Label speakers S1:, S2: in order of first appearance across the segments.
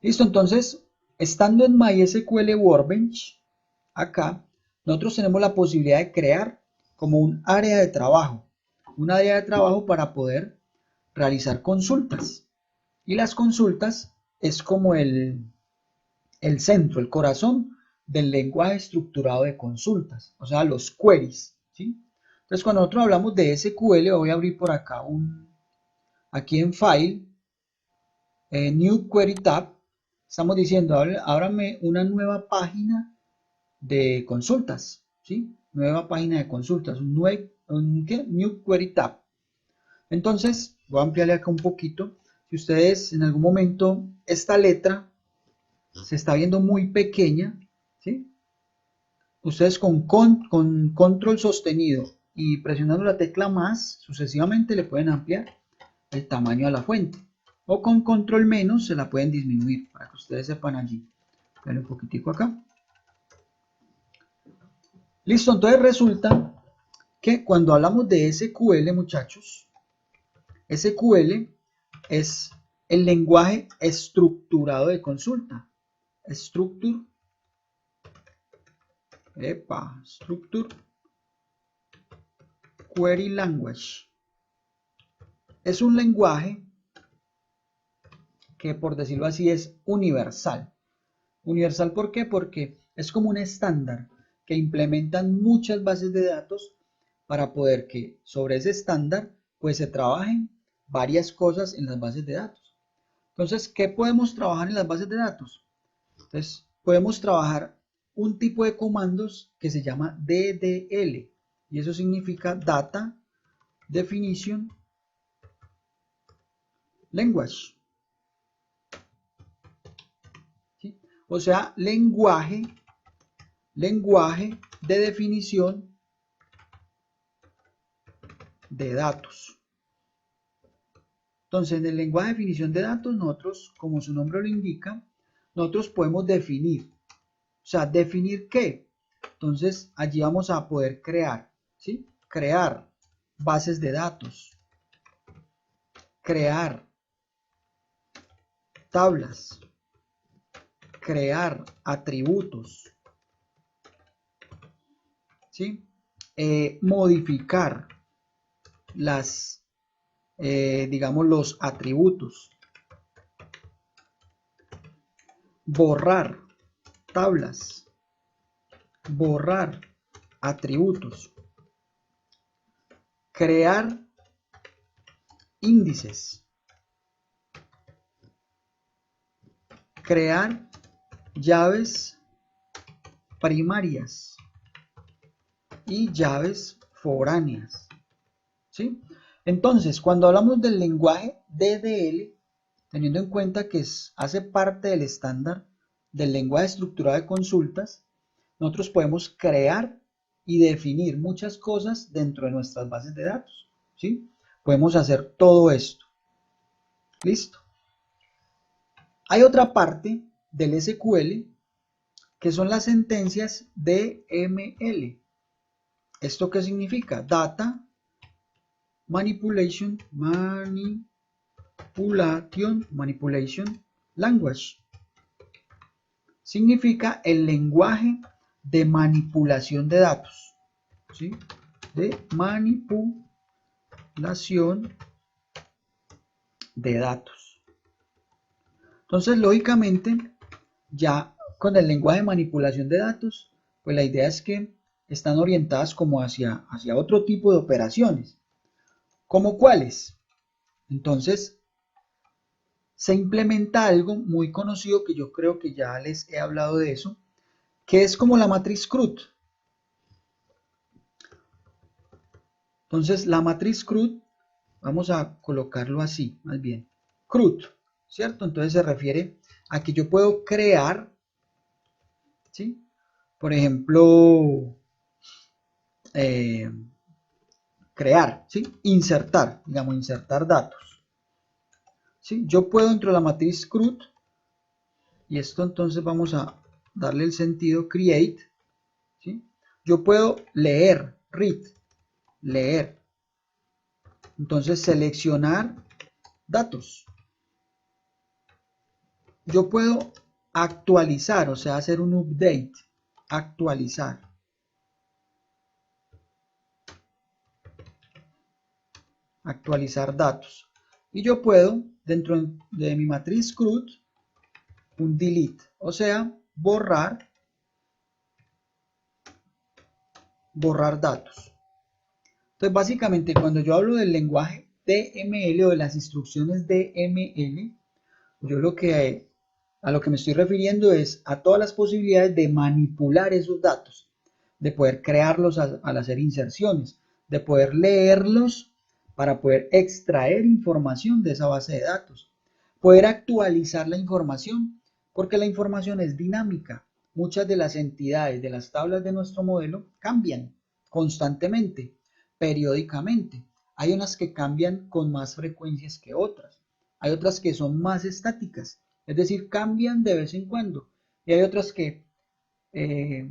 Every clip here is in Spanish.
S1: Listo, entonces, estando en MySQL Workbench, acá, nosotros tenemos la posibilidad de crear como un área de trabajo. Un área de trabajo para poder realizar consultas. Y las consultas es como el centro, el corazón del lenguaje estructurado de consultas, o sea, los queries, ¿sí? Entonces, cuando nosotros hablamos de SQL, voy a abrir por acá aquí en File, New Query Tab, estamos diciendo, ábrame una nueva página de consultas, ¿sí? Nueva página de consultas, ¿qué? New Query Tab. Entonces, voy a ampliarle acá un poquito. Si ustedes en algún momento esta letra se está viendo muy pequeña, ¿sí? Ustedes con control sostenido y presionando la tecla más, sucesivamente le pueden ampliar el tamaño a la fuente. O con control menos se la pueden disminuir, para que ustedes sepan allí. Ven un poquitico acá. Listo, entonces resulta que cuando hablamos de SQL, muchachos, SQL es el lenguaje estructurado de consulta. Structure Query Language. Es un lenguaje que, por decirlo así, es universal. Universal, ¿por qué? Porque es como un estándar que implementan muchas bases de datos para poder que sobre ese estándar pues se trabajen varias cosas en las bases de datos. Entonces, ¿qué podemos trabajar en las bases de datos? Entonces, podemos trabajar un tipo de comandos que se llama DDL y eso significa Data Definition Language. ¿Sí? O sea, lenguaje de definición de datos. Entonces, en el lenguaje de definición de datos, nosotros, como su nombre lo indica, nosotros podemos definir. O sea, ¿definir qué? Entonces, allí vamos a poder crear, ¿sí? Crear bases de datos, crear tablas, crear atributos, ¿sí? Modificar digamos, los atributos, borrar tablas, borrar atributos, crear índices, crear llaves primarias y llaves foráneas, ¿sí? Entonces, cuando hablamos del lenguaje DDL, teniendo en cuenta que hace parte del estándar del lenguaje estructurado de consultas, nosotros podemos crear y definir muchas cosas dentro de nuestras bases de datos, ¿sí? Podemos hacer todo esto. ¿Listo? Hay otra parte del SQL que son las sentencias DML. ¿Esto qué significa? Data Manipulation Language. Significa el lenguaje de manipulación de datos, ¿sí? De manipulación de datos. Entonces, lógicamente, ya con el lenguaje de manipulación de datos, pues la idea es que están orientadas como hacia otro tipo de operaciones. ¿Cómo cuáles? Entonces, se implementa algo muy conocido que yo creo que ya les he hablado de eso, que es como la matriz CRUD. Entonces, la matriz CRUD, vamos a colocarlo así, más bien, CRUD, ¿cierto? Entonces se refiere a que yo puedo crear, ¿sí? Por ejemplo, crear, ¿sí? Insertar, digamos, insertar datos, ¿sí? Yo puedo dentro de la matriz CRUD, y esto entonces vamos a darle el sentido create, ¿sí? Yo puedo leer, read, leer, entonces seleccionar datos, yo puedo actualizar, o sea, hacer un update, actualizar. Actualizar datos. Y yo puedo, dentro de mi matriz CRUD, un delete, o sea, borrar datos. Entonces, básicamente, cuando yo hablo del lenguaje DML o de las instrucciones DML, yo a lo que me estoy refiriendo es a todas las posibilidades de manipular esos datos, de poder crearlos al hacer inserciones, de poder leerlos para poder extraer información de esa base de datos, poder actualizar la información, porque la información es dinámica. Muchas de las entidades de las tablas de nuestro modelo cambian constantemente, periódicamente. Hay unas que cambian con más frecuencias que otras. Hay otras que son más estáticas, es decir, cambian de vez en cuando. Y hay otras que eh,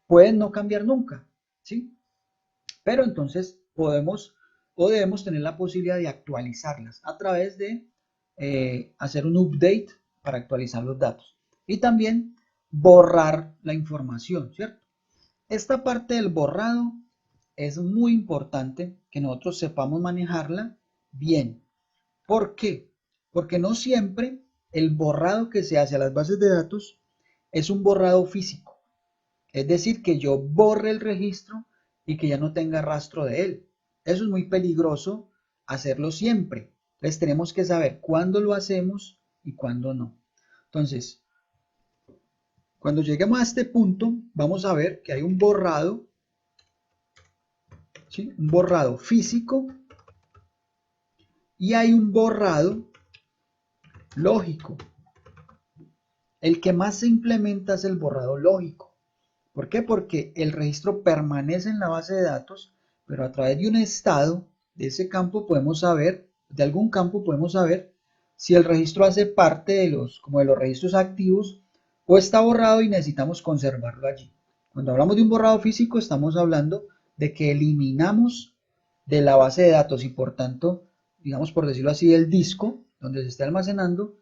S1: pueden no cambiar nunca, ¿sí? Pero entonces podemos o debemos tener la posibilidad de actualizarlas a través de hacer un update para actualizar los datos. Y también borrar la información, ¿cierto? Esta parte del borrado es muy importante que nosotros sepamos manejarla bien. ¿Por qué? Porque no siempre el borrado que se hace a las bases de datos es un borrado físico. Es decir, que yo borre el registro y que ya no tenga rastro de él. Eso es muy peligroso hacerlo siempre. Entonces tenemos que saber cuándo lo hacemos y cuándo no. Entonces, cuando lleguemos a este punto, vamos a ver que hay un borrado, ¿sí? Un borrado físico y hay un borrado lógico. El que más se implementa es el borrado lógico. ¿Por qué? Porque el registro permanece en la base de datos, pero a través de un estado de ese campo podemos saber, de algún campo podemos saber si el registro hace parte de como de los registros activos o está borrado y necesitamos conservarlo allí. Cuando hablamos de un borrado físico estamos hablando de que eliminamos de la base de datos y por tanto, digamos por decirlo así, del disco donde se está almacenando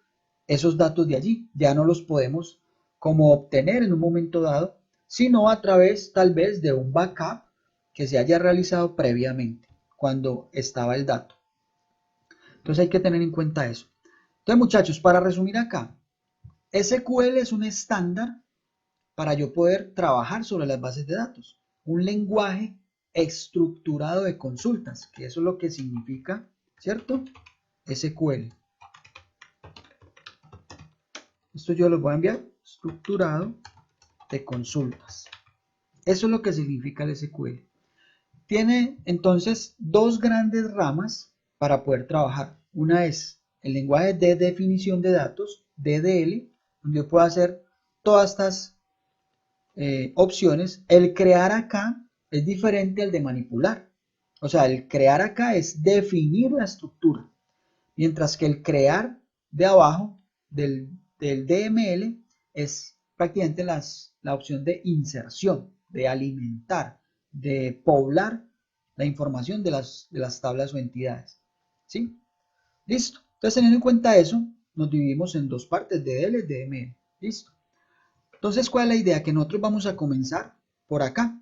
S1: esos datos de allí. Ya no los podemos como obtener en un momento dado, sino a través tal vez de un backup que se haya realizado previamente cuando estaba el dato. Entonces hay que tener en cuenta eso. Entonces muchachos, para resumir acá, SQL es un estándar para yo poder trabajar sobre las bases de datos. Un lenguaje estructurado de consultas, que eso es lo que significa, ¿cierto? SQL. Esto yo lo voy a enviar, estructurado de consultas. Eso es lo que significa el SQL. Tiene entonces dos grandes ramas para poder trabajar. Una es el lenguaje de definición de datos, DDL, donde yo puedo hacer todas estas opciones. El crear acá es diferente al de manipular. O sea, el crear acá es definir la estructura, mientras que el crear de abajo del DML es prácticamente la opción de inserción, de alimentar, de poblar la información de las tablas o entidades. ¿Sí? Listo. Entonces, teniendo en cuenta eso, nos dividimos en dos partes, DDL y DML. Listo. Entonces, ¿cuál es la idea? Que nosotros vamos a comenzar por acá,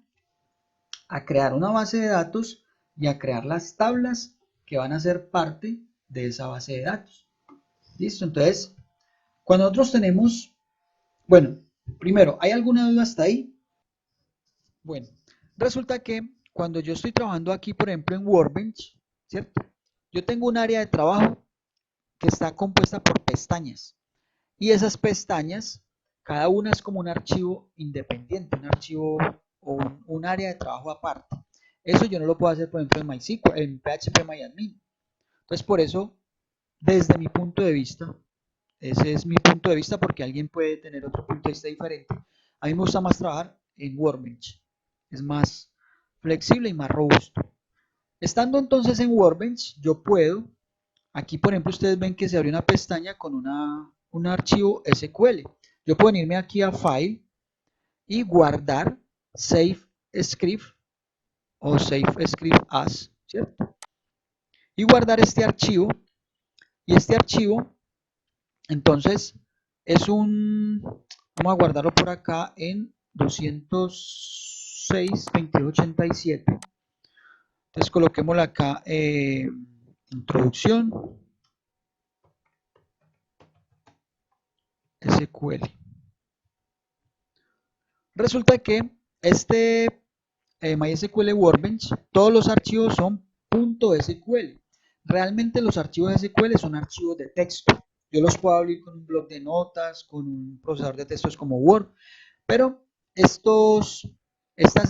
S1: a crear una base de datos y a crear las tablas que van a ser parte de esa base de datos. Listo, entonces, cuando nosotros tenemos, bueno, primero, ¿hay alguna duda hasta ahí? Bueno, resulta que cuando yo estoy trabajando aquí, por ejemplo, en Workbench, ¿cierto? Yo tengo un área de trabajo que está compuesta por pestañas. Y esas pestañas, cada una es como un archivo independiente, un archivo o un área de trabajo aparte. Eso yo no lo puedo hacer, por ejemplo, en MySQL, en PHP Entonces, por eso, desde mi punto de vista, ese es mi punto de vista porque alguien puede tener otro punto de vista diferente. A mí me gusta más trabajar en Workbench. Es más flexible y más robusto. Estando entonces en Workbench, yo puedo, aquí por ejemplo ustedes ven que se abre una pestaña con un archivo SQL. Yo puedo irme aquí a File y guardar Save Script o Save Script As, ¿cierto? Y guardar este archivo. Y este archivo, entonces, es vamos a guardarlo por acá en 206.22.87. Entonces coloquémoslo acá, introducción, SQL. Resulta que este MySQL Workbench, todos los archivos son .sql. Realmente los archivos SQL son archivos de texto. Yo los puedo abrir con un bloc de notas, con un procesador de textos como Word, pero estas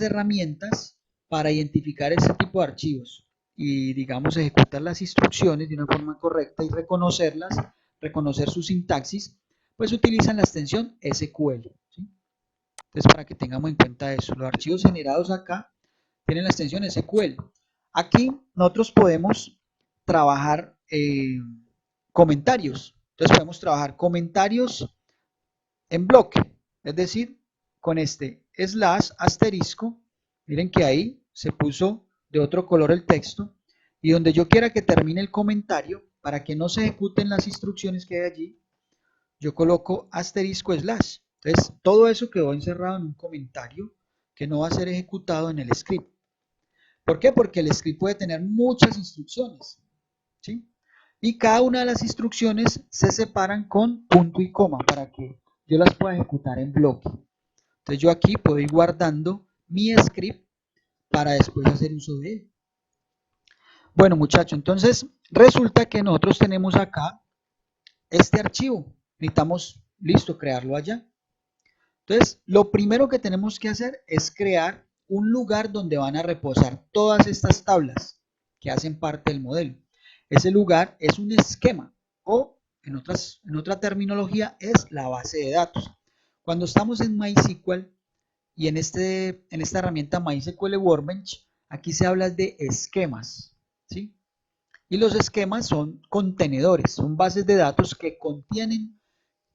S1: herramientas para identificar este tipo de archivos y, digamos, ejecutar las instrucciones de una forma correcta y reconocerlas, reconocer su sintaxis, pues utilizan la extensión SQL, ¿sí? Entonces, para que tengamos en cuenta eso, los archivos generados acá tienen la extensión SQL. Aquí nosotros podemos trabajar comentarios. Entonces, podemos trabajar comentarios en bloque, es decir, con este slash asterisco. Miren que ahí se puso de otro color el texto, y donde yo quiera que termine el comentario, para que no se ejecuten las instrucciones que hay allí, yo coloco asterisco slash. Entonces, todo eso quedó encerrado en un comentario que no va a ser ejecutado en el script. ¿Por qué? Porque el script puede tener muchas instrucciones, ¿sí? Y cada una de las instrucciones se separan con punto y coma para que yo las pueda ejecutar en bloque. Entonces yo aquí puedo ir guardando mi script para después hacer uso de él. Bueno, muchachos, entonces resulta que nosotros tenemos acá este archivo. Necesitamos, listo, crearlo allá. Entonces, lo primero que tenemos que hacer es crear un lugar donde van a reposar todas estas tablas que hacen parte del modelo. Ese lugar es un esquema, o en otra terminología es la base de datos. Cuando estamos en MySQL y en esta herramienta MySQL Workbench, aquí se habla de esquemas, ¿sí? Y los esquemas son contenedores, son bases de datos que contienen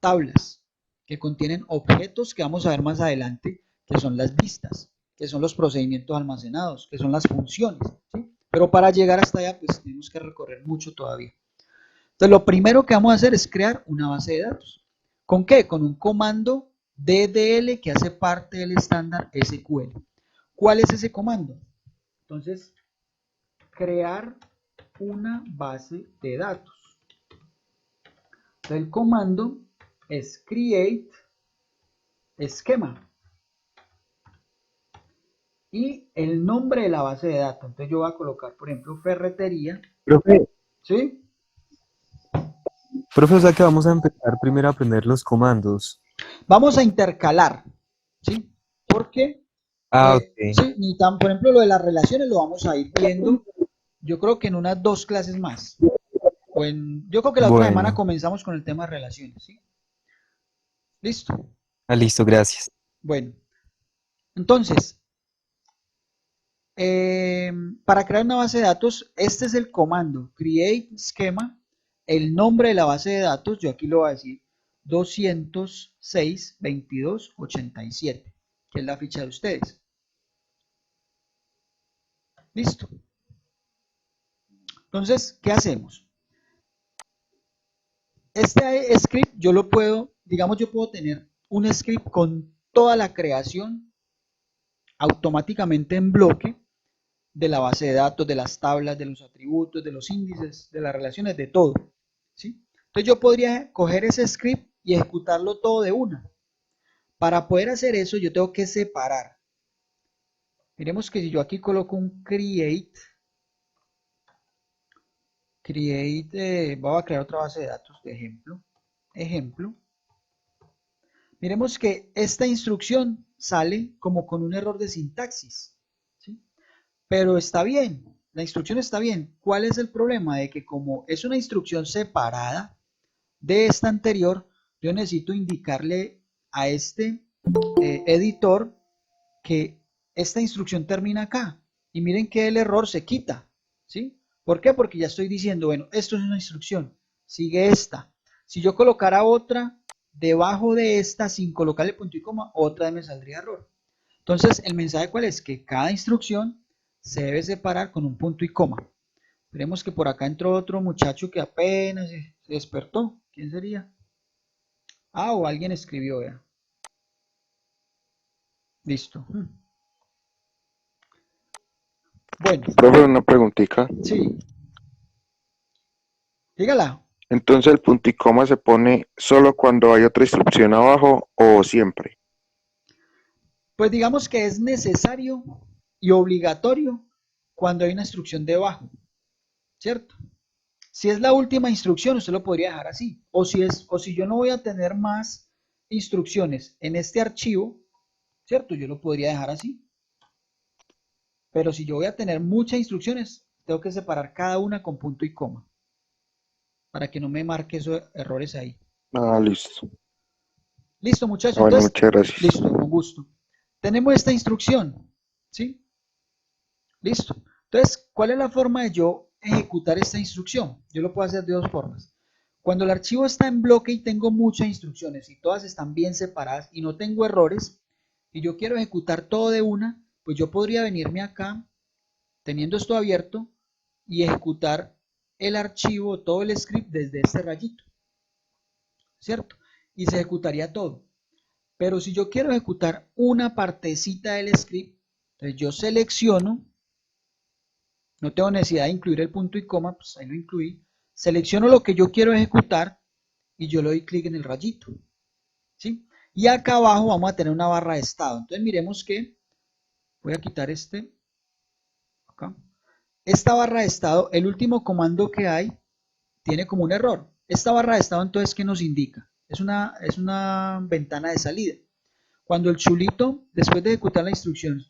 S1: tablas, que contienen objetos que vamos a ver más adelante, que son las vistas, que son los procedimientos almacenados, que son las funciones, ¿sí? Pero para llegar hasta allá, pues tenemos que recorrer mucho todavía. Entonces, lo primero que vamos a hacer es crear una base de datos. ¿Con qué? Con un comando DDL que hace parte del estándar SQL. ¿Cuál es ese comando? Entonces, crear una base de datos. Entonces, el comando es create esquema y el nombre de la base de datos. Entonces yo voy a colocar, por ejemplo, ferretería.
S2: Profe,
S1: ¿Sí?
S2: profe, o sea que vamos a empezar primero a aprender los comandos.
S1: Vamos a intercalar, ¿sí? Porque,
S2: Ok.
S1: sí, por ejemplo, lo de las relaciones lo vamos a ir viendo, yo creo que en unas 2 clases más. Yo creo que la otra semana
S2: Bueno,
S1: comenzamos con el tema de relaciones, ¿sí? ¿Listo?
S2: listo, gracias.
S1: Bueno, entonces, para crear una base de datos, este es el comando create schema, el nombre de la base de datos, yo aquí lo voy a decir 206.22.87, que es la ficha de ustedes. Listo. Entonces, ¿qué hacemos? Este script yo lo puedo, digamos, yo puedo tener un script con toda la creación automáticamente en bloque de la base de datos, de las tablas, de los atributos, de los índices, de las relaciones, de todo, ¿sí? Entonces yo podría coger ese script y ejecutarlo todo de una. Para poder hacer eso yo tengo que separar. Miremos que si yo aquí coloco un voy a crear otra base de datos de ejemplo. Miremos que esta instrucción sale como con un error de sintaxis, ¿sí? Pero está bien, la instrucción está bien. ¿Cuál es el problema? De que como es una instrucción separada de esta anterior, yo necesito indicarle a este editor que esta instrucción termina acá. Y miren que el error se quita, ¿sí? ¿Por qué? Porque ya estoy diciendo, bueno, esto es una instrucción, sigue esta. Si yo colocara otra debajo de esta sin colocarle punto y coma, otra vez me saldría error. Entonces, el mensaje cuál es? Que cada instrucción se debe separar con un punto y coma. Veremos que por acá entró otro muchacho que apenas se despertó. ¿Quién sería? Ah, o alguien escribió, ya. Listo. Bueno,
S3: Profe, una preguntita.
S1: sí, dígala.
S3: Entonces, ¿el punto y coma se pone solo cuando hay otra instrucción abajo o siempre?
S1: Pues digamos que es necesario y obligatorio cuando hay una instrucción debajo, ¿cierto? Si es la última instrucción, usted lo podría dejar así. O si yo no voy a tener más instrucciones en este archivo, ¿cierto? Yo lo podría dejar así. Pero si yo voy a tener muchas instrucciones, tengo que separar cada una con punto y coma para que no me marque esos errores ahí.
S3: Ah, listo.
S1: Listo, muchachos.
S3: Bueno,
S1: Entonces,
S3: muchas gracias.
S1: listo, con gusto. Tenemos esta instrucción, ¿sí? Listo. Entonces, ¿cuál es la forma de yo ejecutar esta instrucción? Yo lo puedo hacer de dos formas. Cuando el archivo está en bloque y tengo muchas instrucciones y todas están bien separadas y no tengo errores y yo quiero ejecutar todo de una, pues yo podría venirme acá teniendo esto abierto y ejecutar el archivo, todo el script desde este rayito, ¿cierto? Y se ejecutaría todo. Pero si yo quiero ejecutar una partecita del script, entonces yo selecciono, no tengo necesidad de incluir el punto y coma, pues ahí lo incluí, selecciono lo que yo quiero ejecutar y yo le doy clic en el rayito, ¿sí? Y acá abajo vamos a tener una barra de estado. Entonces miremos que, voy a quitar acá. Esta barra de estado, el último comando que hay, tiene como un error. Esta barra de estado entonces, ¿qué nos indica? Es una ventana de salida. Cuando el chulito, después de ejecutar la instrucción,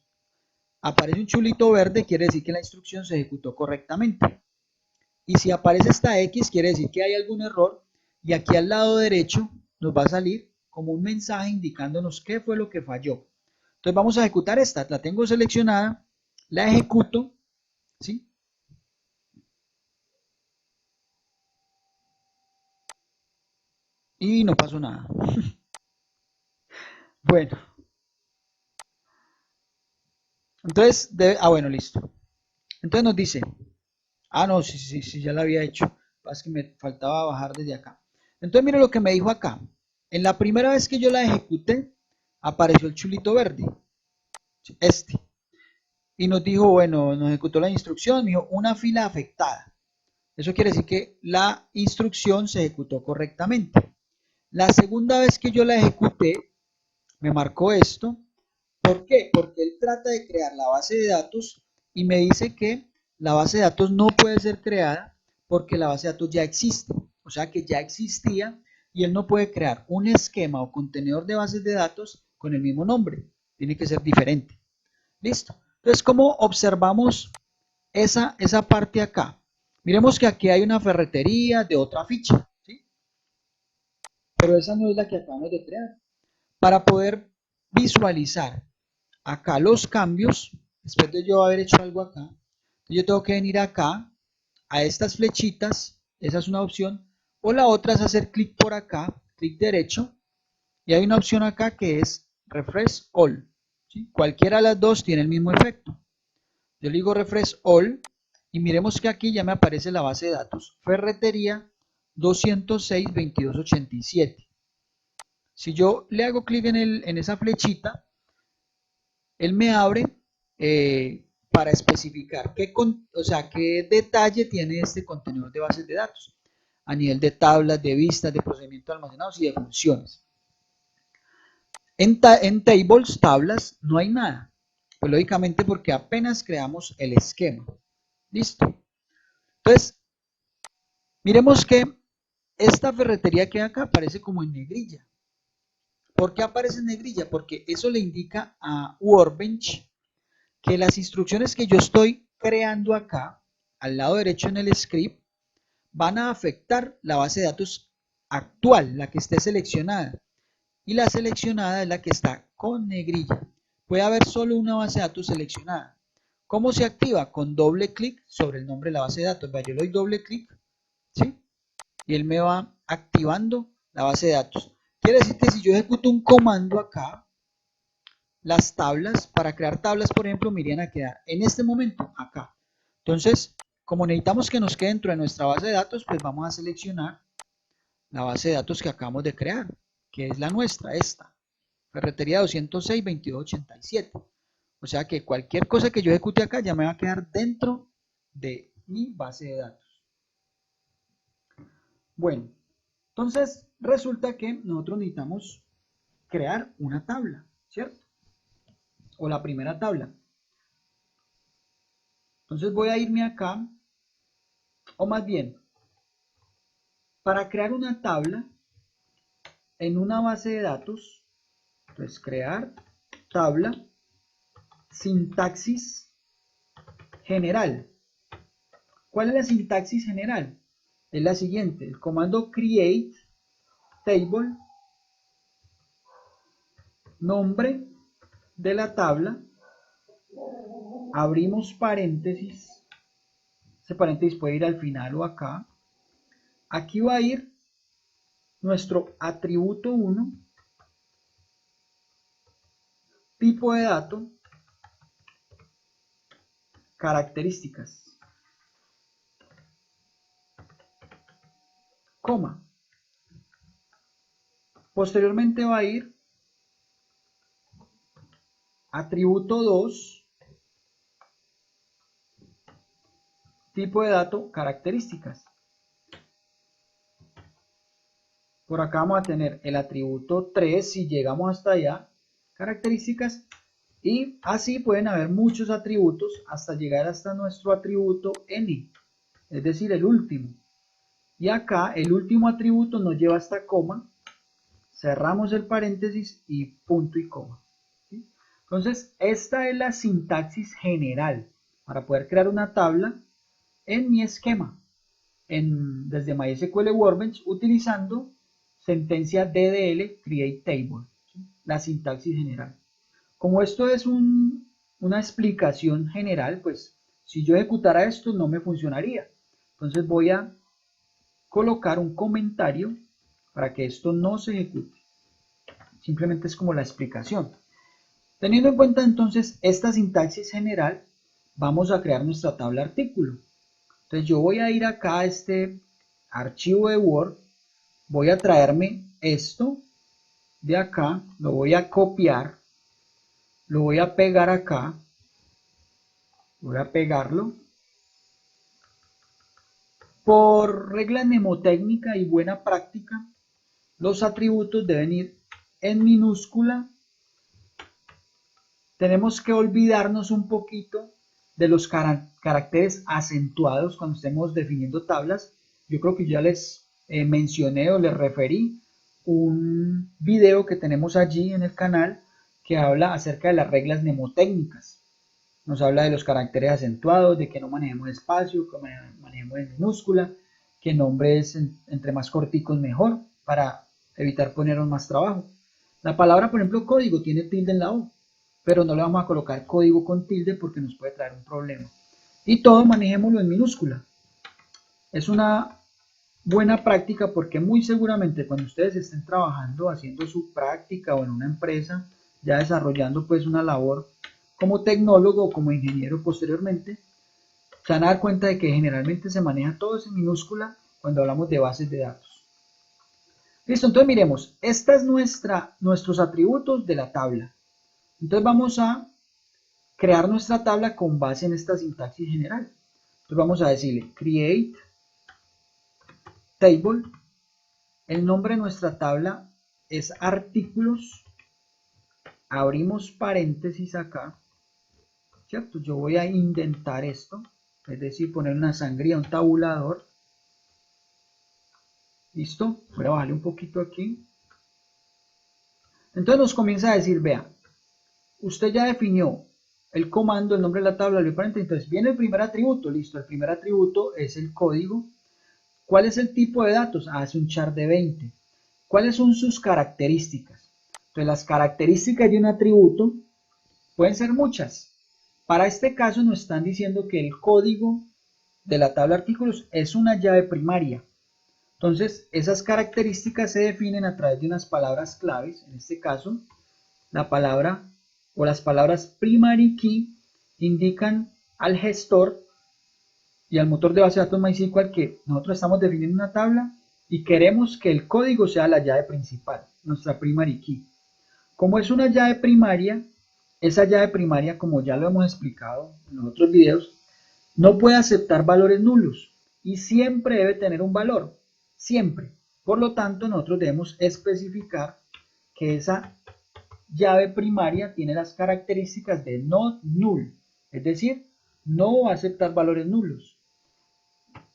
S1: aparece un chulito verde, quiere decir que la instrucción se ejecutó correctamente. Y si aparece esta X, quiere decir que hay algún error. Y aquí al lado derecho nos va a salir como un mensaje indicándonos qué fue lo que falló. Entonces vamos a ejecutar esta. La tengo seleccionada, la ejecuto, ¿sí? Y no pasó nada. Bueno, entonces, bueno, listo. Entonces nos dice, no, sí, ya la había hecho. Es que me faltaba bajar desde acá. Entonces, mire lo que me dijo acá. En la primera vez que yo la ejecuté, apareció el chulito verde. Este. Y nos dijo, bueno, nos ejecutó la instrucción, me dijo, una fila afectada. Eso quiere decir que la instrucción se ejecutó correctamente. La segunda vez que yo la ejecuté, me marcó esto. ¿Por qué? Porque él trata de crear la base de datos y me dice que la base de datos no puede ser creada porque la base de datos ya existe. O sea que ya existía y él no puede crear un esquema o contenedor de bases de datos con el mismo nombre. Tiene que ser diferente. Listo. Entonces, ¿cómo observamos esa parte acá? Miremos que aquí hay una ferretería de otra ficha, ¿sí? Pero esa no es la que acabamos de crear. Para poder visualizar acá los cambios, después de yo haber hecho algo acá, yo tengo que venir acá a estas flechitas, esa es una opción, o la otra es hacer clic por acá, clic derecho, y hay una opción acá que es Refresh All. ¿Sí? Cualquiera de las dos tiene el mismo efecto. Yo le digo Refresh All y miremos que aquí ya me aparece la base de datos. Ferretería 206.22.87. Si yo le hago clic en esa flechita, él me abre para especificar qué detalle tiene este contenedor de bases de datos a nivel de tablas, de vistas, de procedimientos almacenados y de funciones. En tables, tablas, no hay nada. Pues lógicamente porque apenas creamos el esquema. Listo. Entonces, miremos que esta ferretería que acá aparece como en negrilla. ¿Por qué aparece en negrilla? Porque eso le indica a Workbench que las instrucciones que yo estoy creando acá, al lado derecho en el script, van a afectar la base de datos actual, la que esté seleccionada. Y la seleccionada es la que está con negrilla. Puede haber solo una base de datos seleccionada. ¿Cómo se activa? Con doble clic sobre el nombre de la base de datos. Yo le doy doble clic, ¿sí? Y él me va activando la base de datos. Quiere decir que si yo ejecuto un comando acá, las tablas, para crear tablas, por ejemplo, me irían a quedar en este momento acá. Entonces, como necesitamos que nos quede dentro de nuestra base de datos, pues vamos a seleccionar la base de datos que acabamos de crear, que es la nuestra, esta, Ferretería 206 2287. O sea que cualquier cosa que yo ejecute acá ya me va a quedar dentro de mi base de datos. Bueno, entonces resulta que nosotros necesitamos crear una tabla, ¿cierto? O la primera tabla. Entonces voy a irme acá, o más bien, para crear una tabla en una base de datos, entonces crear tabla, sintaxis general. ¿Cuál es la sintaxis general? Es la siguiente, el comando create table, nombre de la tabla, abrimos paréntesis, ese paréntesis puede ir al final o acá, aquí va a ir nuestro atributo 1, tipo de dato, características, coma. Posteriormente va a ir atributo 2, tipo de dato, características. Por acá vamos a tener el atributo 3, si llegamos hasta allá, características, y así pueden haber muchos atributos hasta llegar hasta nuestro atributo n, es decir, el último. Y acá el último atributo nos lleva hasta coma, cerramos el paréntesis y punto y coma. ¿Sí? Entonces, esta es la sintaxis general para poder crear una tabla en mi esquema desde MySQL Workbench utilizando sentencia DDL create table, ¿sí? La sintaxis general. Como esto es una explicación general, pues si yo ejecutara esto no me funcionaría. Entonces voy a colocar un comentario para que esto no se ejecute. Simplemente es como la explicación. Teniendo en cuenta entonces esta sintaxis general, vamos a crear nuestra tabla artículo. Entonces yo voy a ir acá a este archivo de Word, voy a traerme esto de acá, lo voy a copiar, lo voy a pegar acá, voy a pegarlo. Por regla mnemotécnica y buena práctica, los atributos deben ir en minúscula. Tenemos que olvidarnos un poquito de los caracteres acentuados cuando estemos definiendo tablas. Yo creo que ya les mencioné o les referí un video que tenemos allí en el canal que habla acerca de las reglas mnemotécnicas. Nos habla de los caracteres acentuados, de que no manejemos espacio, que manejemos en minúscula, que nombres entre más corticos mejor para evitar ponernos más trabajo. La palabra, por ejemplo, código tiene tilde en la O, pero no le vamos a colocar código con tilde porque nos puede traer un problema. Y todo manejémoslo en minúscula. Es una buena práctica porque muy seguramente cuando ustedes estén trabajando, haciendo su práctica o en una empresa, ya desarrollando pues una labor como tecnólogo o como ingeniero posteriormente, se van a dar cuenta de que generalmente se maneja todo en minúscula cuando hablamos de bases de datos. Listo, entonces miremos, esta es nuestros atributos de la tabla. Entonces vamos a crear nuestra tabla con base en esta sintaxis general. Entonces vamos a decirle create table. El nombre de nuestra tabla es artículos. Abrimos paréntesis acá. ¿Cierto? Yo voy a indentar esto, es decir, poner una sangría, un tabulador. ¿Listo? Voy a bajarle un poquito aquí. Entonces nos comienza a decir, vea, usted ya definió el comando, el nombre de la tabla, entonces viene el primer atributo, listo, el primer atributo es el código. ¿Cuál es el tipo de datos? Ah, es un char de 20. ¿Cuáles son sus características? Entonces las características de un atributo pueden ser muchas. Para este caso nos están diciendo que el código de la tabla de artículos es una llave primaria. Entonces esas características se definen a través de unas palabras claves, en este caso la palabra o las palabras primary key indican al gestor y al motor de base de datos MySQL que nosotros estamos definiendo una tabla y queremos que el código sea la llave principal, nuestra primary key. Como es una llave primaria, esa llave primaria, como ya lo hemos explicado en los otros videos, no puede aceptar valores nulos y siempre debe tener un valor, siempre. Por lo tanto, nosotros debemos especificar que esa llave primaria tiene las características de not null, es decir, no va a aceptar valores nulos.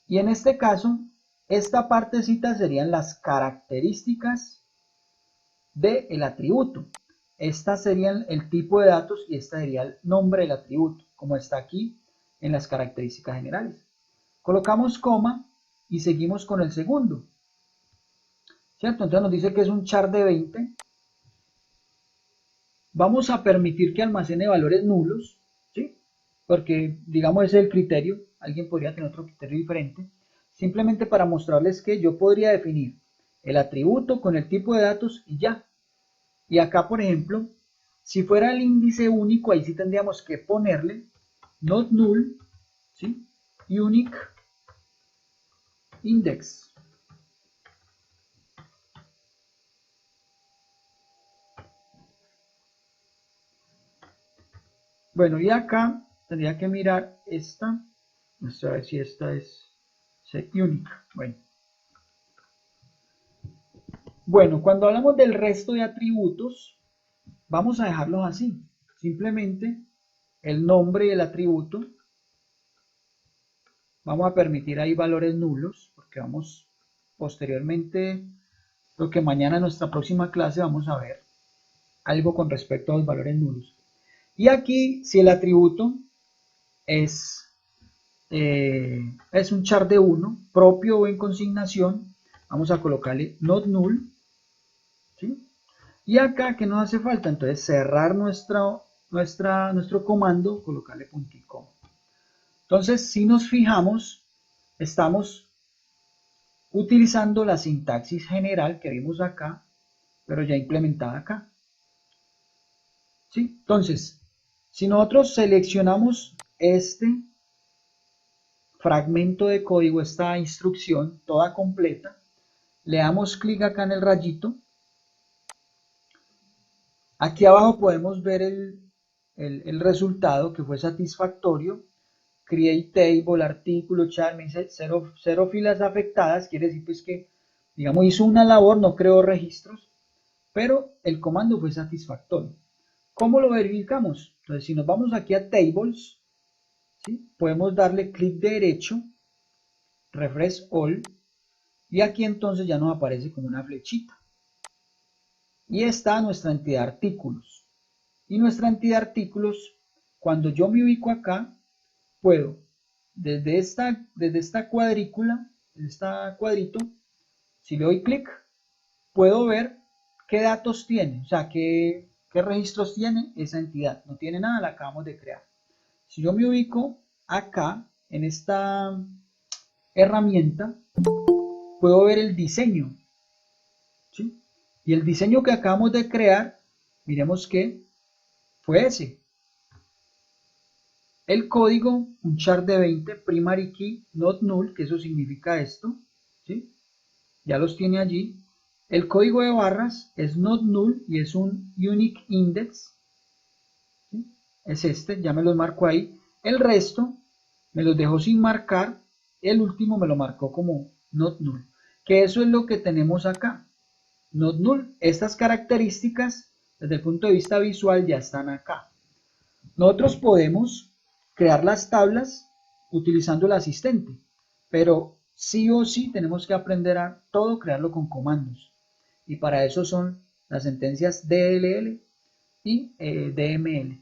S1: Y en este caso, esta partecita serían las características del atributo. Estas serían el tipo de datos y este sería el nombre del atributo, como está aquí en las características generales. Colocamos coma y seguimos con el segundo, ¿cierto? Entonces nos dice que es un char de 20. Vamos a permitir que almacene valores nulos, ¿sí? Porque, digamos, ese es el criterio. Alguien podría tener otro criterio diferente. Simplemente para mostrarles que yo podría definir el atributo con el tipo de datos y ya. Y acá, por ejemplo, si fuera el índice único, ahí sí tendríamos que ponerle not null, ¿sí? Unique index. Bueno, y acá tendría que mirar esta. Vamos a ver si esta es unique. Bueno, cuando hablamos del resto de atributos, vamos a dejarlos así. Simplemente el nombre del atributo. Vamos a permitir ahí valores nulos, porque vamos posteriormente, lo que mañana en nuestra próxima clase vamos a ver algo con respecto a los valores nulos. Y aquí, si el atributo es un char de 1, propio o en consignación, vamos a colocarle not null, ¿sí? Y acá, ¿qué nos hace falta? Entonces cerrar nuestro comando, colocarle punto y coma. Entonces, si nos fijamos, estamos utilizando la sintaxis general que vimos acá, pero ya implementada acá. ¿Sí? Entonces, si nosotros seleccionamos este fragmento de código, esta instrucción toda completa, le damos clic acá en el rayito. Aquí abajo podemos ver el resultado que fue satisfactorio. Create table, artículo, char, me dice cero filas afectadas, quiere decir pues que, digamos, hizo una labor, no creó registros, pero el comando fue satisfactorio. ¿Cómo lo verificamos? Entonces, si nos vamos aquí a Tables, ¿sí? Podemos darle clic derecho, Refresh All, y aquí entonces ya nos aparece como una flechita. Y está nuestra entidad artículos. Y nuestra entidad artículos, cuando yo me ubico acá, puedo, desde esta cuadrícula, desde este cuadrito, si le doy clic, puedo ver qué datos tiene, o sea, qué registros tiene esa entidad. No tiene nada, la acabamos de crear. Si yo me ubico acá, en esta herramienta, puedo ver el diseño, ¿sí? Y el diseño que acabamos de crear, miremos que fue ese. El código, un char de 20, primary key, not null, que eso significa esto, ¿sí? Ya los tiene allí. El código de barras es not null y es un unique index, ¿sí? Es este, ya me los marco ahí. El resto me los dejó sin marcar, el último me lo marcó como not null, que eso es lo que tenemos acá, not null. Estas características desde el punto de vista visual ya están acá. Nosotros podemos crear las tablas utilizando el asistente, pero sí o sí tenemos que aprender a todo crearlo con comandos, y para eso son las sentencias DLL y DML.